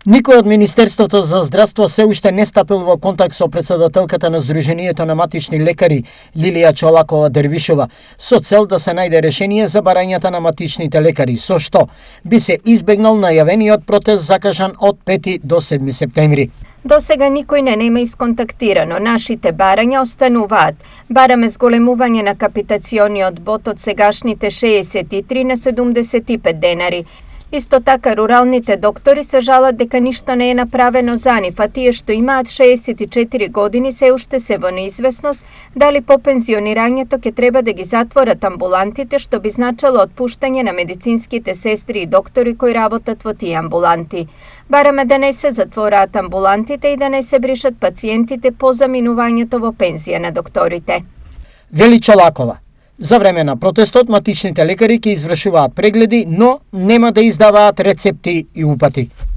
Никој од Министерството за здравство се уште не стапил во контакт со председателката на Сдруженијето на матични лекари Лилија Чолакова Дервишова со цел да се најде решение за барањата на матичните лекари, со што би се избегнал најавениот протест закажан од 5 до 7 септември. До сега никој не нема исконтактирано. Нашите барања остануваат. Бараме зголемување на капитациониот бот од сегашните 63 на 75 денари. Исто така, руралните доктори се жалат дека ништо не е направено за нив, а тие што имаат 64 години се уште се во неизвестност дали по пензионирањето ќе треба да ги затворат амбулантите, што би значило отпуштање на медицинските сестри и доктори кои работат во тие амбуланти. Бараме да не се затвораат амбулантите и да не се бришат пациентите по заминувањето во пензија на докторите. Вели Чолакова. За време на протестот, матичните лекари ќе извршуваат прегледи, но нема да издаваат рецепти и упати.